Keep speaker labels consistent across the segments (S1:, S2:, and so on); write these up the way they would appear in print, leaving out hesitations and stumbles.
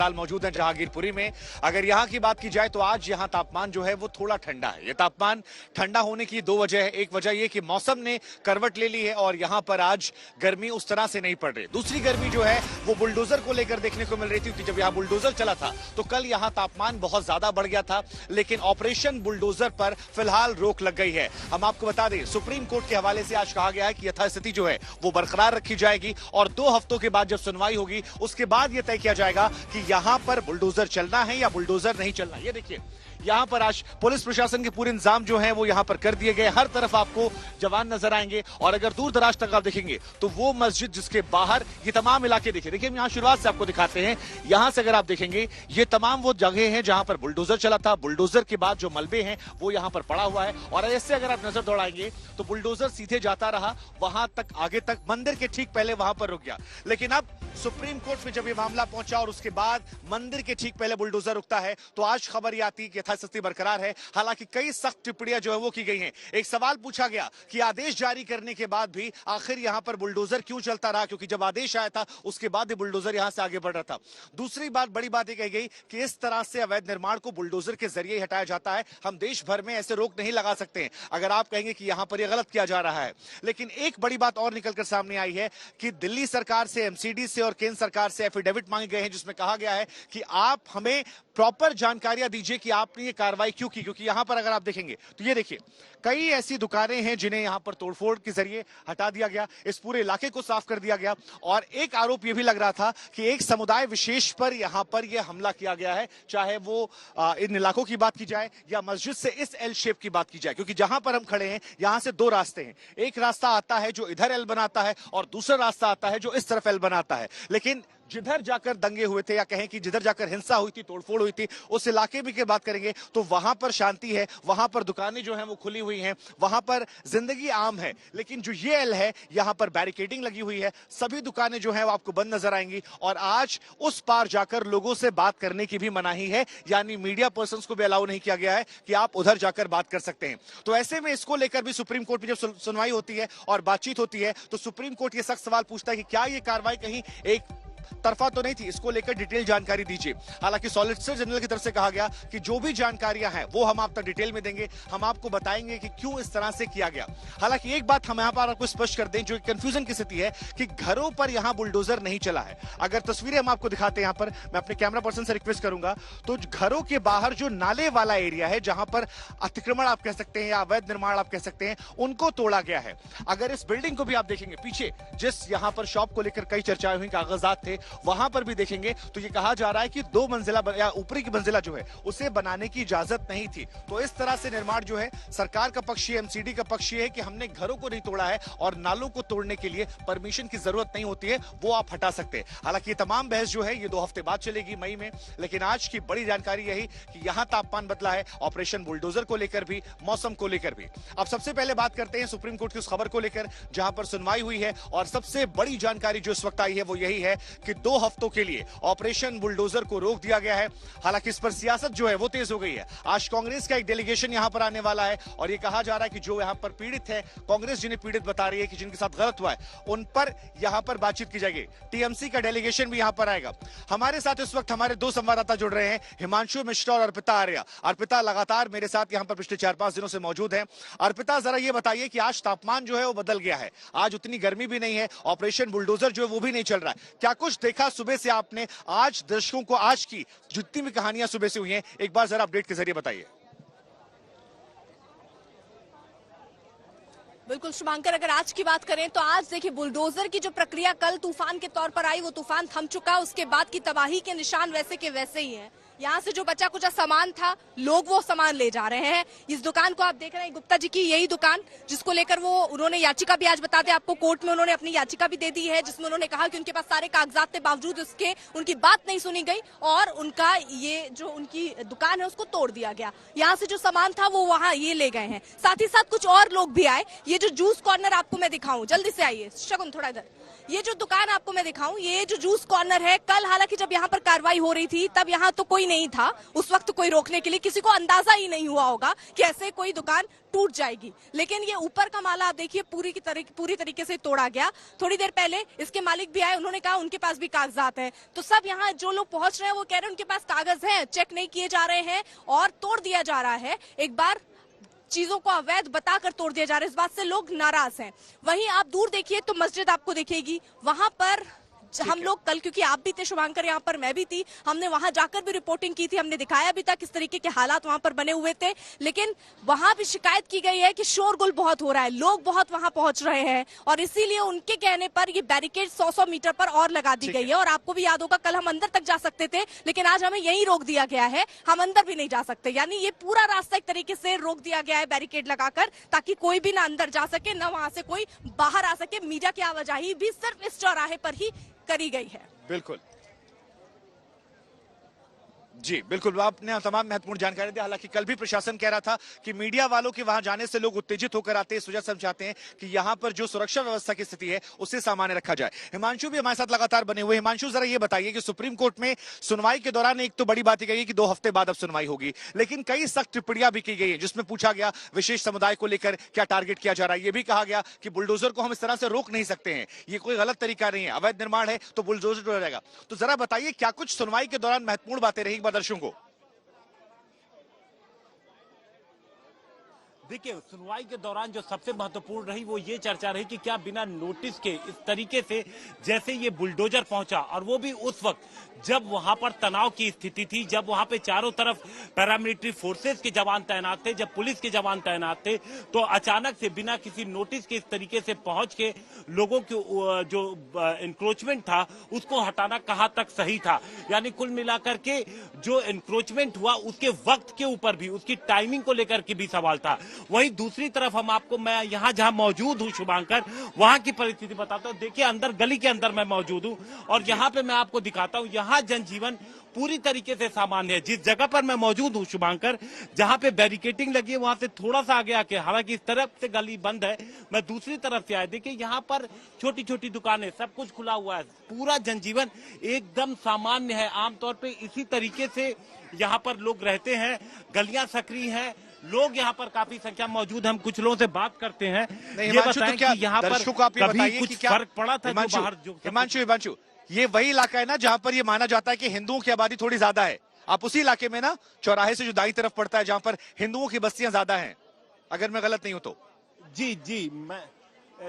S1: फिलहाल मौजूद हैं जहांगीरपुरी में। अगर यहाँ की बात की जाए तो आज यहाँ तापमान जो है वो थोड़ा ठंडा है। ये तापमान ठंडा होने की दो वजह है। एक वजह ये कि मौसम ने करवट ले ली है और यहाँ पर आज गर्मी उस तरह से नहीं पड़ रही। दूसरी गर्मी जो है वो बुलडोजर को लेकर देखने को मिल रही थी। जब यहाँ बुलडोजर चला था तो कल यहाँ तापमान बहुत ज्यादा बढ़ गया था, लेकिन ऑपरेशन बुलडोजर पर फिलहाल रोक लग गई है। हम आपको बता दें, सुप्रीम कोर्ट के हवाले से आज कहा गया है कि यथास्थिति जो है वो बरकरार रखी जाएगी और 2 हफ्तों के बाद जब सुनवाई होगी उसके बाद यह तय किया जाएगा कि यहां पर बुलडोजर चलना है या बुलडोजर नहीं चलना। ये देखिए, यहां पर आज पुलिस प्रशासन के पूरे इंतजाम जो हैं वो यहां पर कर दिए गए। हर तरफ आपको जवान नजर आएंगे और अगर दूर दराज तक आप देखेंगे तो वो मस्जिद जिसके बाहर ये तमाम इलाके देखिए हम यहां शुरुआत से आपको दिखाते हैं। यहां से अगर आप देखेंगे ये तमाम वो जगह हैं जहां पर बुलडोजर चला था। बुलडोजर के बाद जो मलबे हैं वो यहां पर पड़ा हुआ है और ऐसे अगर आप नजर दौड़ाएंगे तो बुलडोजर सीधे जाता रहा वहां तक, आगे तक, मंदिर के ठीक पहले वहां पर रुक गया। लेकिन अब सुप्रीम कोर्ट में जब ये मामला पहुंचा और उसके बाद मंदिर के ठीक पहले बुलडोजर रुकता है तो आज खबर ये आती है कि यथास्थिति बरकरार है। हालांकि कई सख्त टिप्पणियां जो है वो की गई हैं। एक सवाल पूछा गया कि आदेश जारी करने के बाद भी आखिर यहां पर बुलडोजर क्यों चलता रहा, क्योंकि जब आदेश आया था उसके बाद ही बुलडोजर यहां से आगे बढ़ रहा था। दूसरी बात, बड़ी बात यह कही गई कि इस तरह से अवैध निर्माण को बुलडोजर के जरिए ही हटाया जाता है। हम देश भर में ऐसे रोक नहीं लगा सकते हैं अगर आप कहेंगे कि यहां पर यह गलत किया जा रहा है। लेकिन एक बड़ी बात और निकलकर सामने आई है कि दिल्ली सरकार से, एमसीडी से और केंद्र सरकार से एफिडेविट मांगे गए हैं जिसमें कहा गया है कि आप हमें प्रॉपर जानकारियां दीजिए कि आपने ये कार्रवाई क्यों की। क्योंकि यहां पर अगर आप देखेंगे तो ये देखिए कई ऐसी दुकानें हैं जिन्हें यहां पर तोड़फोड़ के जरिए हटा दिया गया, इस पूरे इलाके को साफ कर दिया गया। और एक आरोप यह भी लग रहा था कि एक समुदाय विशेष पर यहां पर यह हमला किया गया है, चाहे वो इन इलाकों की बात की जाए या मस्जिद से इस एल शेप की बात की जाए। क्योंकि जहां पर हम खड़े हैं यहां से 2 रास्ते हैं। एक रास्ता आता है जो इधर एल बनाता है और दूसरा रास्ता आता है जो इस तरफ एल बनाता है। लेकिन जिधर जाकर दंगे हुए थे या कहें कि जिधर जाकर हिंसा हुई थी, तोड़फोड़ हुई थी, उस इलाके में की बात करेंगे तो वहां पर शांति है, वहां पर दुकानें जो हैं वो खुली हुई हैं, वहां पर जिंदगी आम है। लेकिन जो ये एल है यहां पर बैरिकेडिंग लगी हुई है, सभी दुकानें जो हैं वो आपको बंद नजर आएंगी और आज उस पार जाकर लोगों से बात करने की भी मनाही है। यानी मीडिया पर्संस को भी अलाउ नहीं किया गया है कि आप उधर जाकर बात कर सकते हैं। तो ऐसे में इसको लेकर भी सुप्रीम कोर्ट में जब सुनवाई होती है और बातचीत होती है तो सुप्रीम कोर्ट ये सख्त सवाल पूछता है कि क्या ये कार्रवाई कहीं एक तरफा तो नहीं थी, इसको लेकर डिटेल जानकारी दीजिए। हालांकि सॉलिसिटर जनरल की तरफ से कहा गया कि जो भी जानकारियां हैं वो हम आप तक डिटेल में देंगे, हम आपको बताएंगे कि क्यों इस तरह से किया गया। हालांकि एक बात हम यहां पर आपको स्पष्ट कर दें, जो कंफ्यूजन की स्थिति है कि घरों पर यहां बुलडोजर नहीं चला है। अगर तस्वीरें हम आपको दिखाते हैं, यहां पर मैं अपने कैमरा पर्सन से रिक्वेस्ट करूंगा, तो घरों के बाहर जो नाले वाला एरिया है जहां पर अतिक्रमण आप कह सकते हैं या अवैध निर्माण आप कह सकते हैं, उनको तोड़ा गया है। अगर इस बिल्डिंग को भी आप देखेंगे, पीछे जिस यहां पर शॉप को लेकर कई चर्चाएं हुई, कागजात थे, वहां पर भी देखेंगे तो ये कहा जा रहा है कि 2 मंजिला या ऊपरी की मंजिला जो है उसे बनाने की इजाजत नहीं थी। तो इस तरह से निर्माण जो है, सरकार का पक्ष, एमसीडी का पक्ष है कि हमने घरों को नहीं तोड़ा है और नालों को तोड़ने के लिए परमिशन की जरूरत नहीं होती है, वो आप हटा सकते हैं। हालांकि ये तमाम बहस जो है ये 2 हफ्ते बाद चलेगी, मई में। लेकिन आज की बड़ी जानकारी यही कि यहां तापमान बदला है, ऑपरेशन बुलडोजर को लेकर भी, मौसम को लेकर भी। अब सबसे पहले बात करते हैं सुप्रीम कोर्ट की उस खबर को लेकर जहां पर सुनवाई हुई है और सबसे बड़ी जानकारी जो इस वक्त आई है वो यही है कि 2 हफ्तों के लिए ऑपरेशन बुलडोजर को रोक दिया गया है। हालांकि इस पर सियासत जो है वो तेज हो गई है। आज कांग्रेस का एक डेलीगेशन यहां पर आने वाला है और ये कहा जा रहा है कि जो यहां पर पीड़ित है, कांग्रेस जिन्हें पीड़ित बता रही है कि जिनके साथ गलत हुआ है, उन पर यहां पर बातचीत की जाएगी। टीएमसी का डेलीगेशन भी यहां पर आएगा। हमारे साथ इस वक्त हमारे 2 संवाददाता जुड़ रहे हैं, हिमांशु मिश्रा और अर्पिता आर्या। अर्पिता लगातार मेरे साथ यहां पर पिछले 4-5 दिनों से मौजूद है। अर्पिता, जरा ये बताइए कि आज तापमान जो है वो बदल गया है, आज उतनी गर्मी भी नहीं है, ऑपरेशन बुलडोजर जो है वो भी नहीं चल रहा है। क्या कुछ देखा सुबह से आपने? आज दर्शकों को आज की जितनी भी कहानियां सुबह से हुई हैं एक बार जरा अपडेट के जरिए बताइए।
S2: बिल्कुल शुभांकर, अगर आज की बात करें तो आज देखिए बुलडोजर की जो प्रक्रिया कल तूफान के तौर पर आई, वो तूफान थम चुका। उसके बाद की तबाही के निशान वैसे के वैसे ही हैं। यहाँ से जो बचा कुचा सामान था, लोग वो सामान ले जा रहे हैं। इस दुकान को आप देख रहे हैं, गुप्ता जी की यही दुकान, जिसको लेकर वो उन्होंने याचिका भी, आज बता दें आपको, कोर्ट में उन्होंने अपनी याचिका भी दे दी है, जिसमें उन्होंने कहा कि उनके पास सारे कागजात थे, बावजूद उसके उनकी बात नहीं सुनी गई और उनका ये जो उनकी दुकान है उसको तोड़ दिया गया। यहाँ से जो सामान था वो वहाँ ये ले गए हैं। साथ ही साथ कुछ और लोग भी आए। ये जो जूस कॉर्नर आपको मैं दिखाऊं, जल्दी से आइए शगुन थोड़ा इधर, ये जो दुकान आपको मैं दिखाऊं, ये जो जूस कॉर्नर है, कल हालांकि जब यहाँ पर कार्रवाई हो रही थी तब यहाँ तो कोई नहीं था, उस वक्त कोई रोकने के लिए, किसी को अंदाजा ही नहीं हुआ होगा कि ऐसे कोई दुकान टूट जाएगी। लेकिन ये ऊपर का माला आप देखिए पूरी तरीके से तोड़ा गया। थोड़ी देर पहले इसके मालिक भी आए, उन्होंने कहा उनके पास भी कागजात हैं। तो सब यहाँ जो लोग पहुंच रहे हैं वो कह रहे हैं उनके पास कागज हैं, चेक नहीं किए जा रहे हैं और तोड़ दिया जा रहा है। एक बार चीजों को अवैध बताकर तोड़ दिया जा रहा है, इस बात से लोग नाराज हैं। वहीं आप दूर देखिए तो मस्जिद आपको दिखेगी, वहां पर हम लोग कल, क्योंकि आप भी थे शुभांकर, यहाँ पर मैं भी थी, हमने वहां जाकर भी रिपोर्टिंग की थी, हमने दिखाया भी था किस तरीके के हालात वहां पर बने हुए थे। लेकिन वहां भी शिकायत की गई है कि शोरगुल बहुत हो रहा है, लोग बहुत वहां पहुंच रहे हैं और इसीलिए उनके कहने पर ये बैरिकेड 100-100 मीटर पर और लगा दी गई है। और आपको भी याद होगा कल हम अंदर तक जा सकते थे, लेकिन आज हमें यहीं रोक दिया गया है, हम अंदर भी नहीं जा सकते। यानी ये पूरा रास्ता एक तरीके से रोक दिया गया है बैरिकेड लगाकर, ताकि कोई भी ना अंदर जा सके, ना वहां से कोई बाहर आ सके। मीडिया की आवाजाही भी सिर्फ इस चौराहे पर ही करी गई है।
S1: बिल्कुल जी, बिल्कुल आपने तमाम महत्वपूर्ण जानकारी दी। हालांकि कल भी प्रशासन कह रहा था कि मीडिया वालों के वहां जाने से लोग उत्तेजित होकर आते हैं, इस वजह से हम चाहते हैं कि यहां पर जो सुरक्षा व्यवस्था की स्थिति है उसे सामान्य रखा जाए। हिमांशु भी हमारे साथ लगातार बने हुए। हिमांशु, जरा ये बताइए कि सुप्रीम कोर्ट में सुनवाई के दौरान एक तो बड़ी बात कही कि 2 हफ्ते बाद अब सुनवाई होगी, लेकिन कई सख्त टिप्पणियां भी की गई है जिसमें पूछा गया विशेष समुदाय को लेकर क्या टारगेट किया जा रहा है। यह भी कहा गया कि बुलडोजर को हम इस तरह से रोक नहीं सकते हैं, ये कोई गलत तरीका नहीं है, अवैध निर्माण है तो बुलडोजर हो जाएगा। तो जरा बताइए क्या कुछ सुनवाई के दौरान महत्वपूर्ण बातें रही दर्शकों को?
S3: देखिए, सुनवाई के दौरान जो सबसे महत्वपूर्ण रही वो ये चर्चा रही कि क्या बिना नोटिस के इस तरीके से जैसे ये बुलडोजर पहुंचा, और वो भी उस वक्त जब वहां पर तनाव की स्थिति थी, जब वहां पे चारों तरफ पैरामिलिट्री फोर्सेस के जवान तैनात थे, जब पुलिस के जवान तैनात थे, तो अचानक से बिना किसी नोटिस के इस तरीके से पहुंच के लोगों के जो इंक्रोचमेंट था उसको हटाना कहाँ तक सही था। यानी कुल मिलाकर के जो इंक्रोचमेंट हुआ उसके वक्त के ऊपर भी, उसकी टाइमिंग को लेकर के भी सवाल था। वहीं दूसरी तरफ मैं यहाँ जहाँ मौजूद हूँ शुभांकर, वहां की परिस्थिति बताता हूँ। देखिए, अंदर गली के अंदर मैं मौजूद हूँ और यहाँ पे मैं आपको दिखाता हूँ, यहाँ जनजीवन पूरी तरीके से सामान्य है। जिस जगह पर मैं मौजूद हूँ शुभांकर, जहाँ पे बैरिकेटिंग लगी है, वहां से थोड़ा सा आगे आके, हालांकि इस तरफ से गली बंद है, मैं दूसरी तरफ से आया। देखिए, यहाँ पर छोटी छोटी दुकानें, सब कुछ खुला हुआ है, पूरा जनजीवन एकदम सामान्य है। आमतौर पर इसी तरीके से यहाँ पर लोग रहते हैं, गलियां सक्रिय हैं, लोग यहाँ पर काफी संख्या मौजूद। हम कुछ लोगों से बात करते हैं, ये बताएं कि यहाँ पर कभी कुछ फर्क पड़ा था जो बाहर जो।
S1: हिमांशु, ये वही इलाका है ना जहाँ पर ये माना जाता है कि हिंदुओं की आबादी थोड़ी ज्यादा है? आप उसी इलाके में ना, चौराहे से जो दाईं तरफ पड़ता है जहाँ पर हिंदुओं की बस्तियां ज्यादा हैं, अगर मैं गलत नहीं हूं तो?
S3: जी, मैं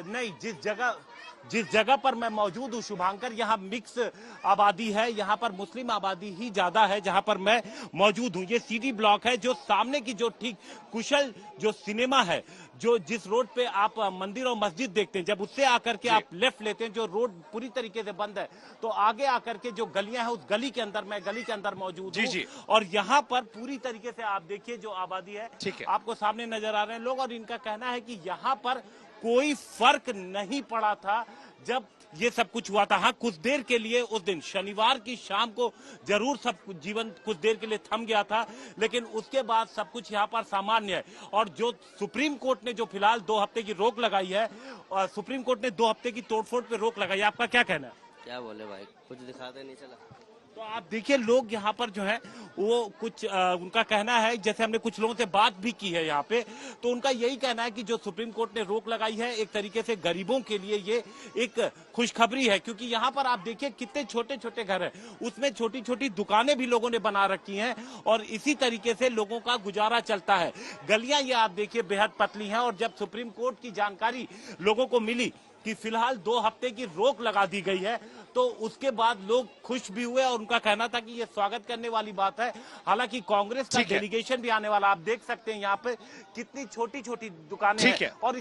S3: नहीं, जिस जगह पर मैं मौजूद हूँ शुभांकर, यहाँ मिक्स आबादी है, यहाँ पर मुस्लिम आबादी ही ज्यादा है जहाँ पर मैं मौजूद हूँ। ये सीडी ब्लॉक है, जो सामने की जो ठीक कुशल जो सिनेमा है, जो जिस रोड पे आप मंदिर और मस्जिद देखते हैं, जब उससे आकर के आप लेफ्ट लेते हैं, जो रोड पूरी तरीके से बंद है, तो आगे आकर के जो गलियां हैं, उस गली के अंदर मैं गली के अंदर मौजूद हूँ। और यहाँ पर पूरी तरीके से आप देखिए जो आबादी है, आपको सामने नजर आ रहे हैं लोग, और इनका कहना है कि यहाँ पर कोई फर्क नहीं पड़ा था जब ये सब कुछ हुआ था। हाँ, कुछ देर के लिए उस दिन शनिवार की शाम को जरूर सब जीवन कुछ देर के लिए थम गया था, लेकिन उसके बाद सब कुछ यहाँ पर सामान्य है। और जो सुप्रीम कोर्ट ने जो फिलहाल 2 हफ्ते की रोक लगाई है, और सुप्रीम कोर्ट ने 2 हफ्ते की तोड़फोड़ पे रोक लगाई है, आपका क्या कहना है?
S4: क्या बोले भाई, कुछ दिखाते नहीं चला।
S3: तो आप देखिए, लोग यहाँ पर जो है वो कुछ उनका कहना है, जैसे हमने कुछ लोगों से बात भी की है यहाँ पे, तो उनका यही कहना है कि जो सुप्रीम कोर्ट ने रोक लगाई है, एक तरीके से गरीबों के लिए ये एक खुशखबरी है। क्योंकि यहाँ पर आप देखिए कितने छोटे छोटे घर हैं, उसमें छोटी छोटी दुकानें भी लोगों ने बना रखी हैं, और इसी तरीके से लोगों का गुजारा चलता है। गलियां ये आप देखिए बेहद पतली हैं, और जब सुप्रीम कोर्ट की जानकारी लोगों को मिली कि फिलहाल 2 हफ्ते की रोक लगा दी गई है, तो उसके बाद लोग खुश भी हुए, और उनका कहना था कि ये स्वागत करने वाली बात है। हालांकि कांग्रेस का डेलीगेशन भी आने वाला, आप देख सकते हैं यहाँ पे कितनी छोटी छोटी दुकानें हैं, और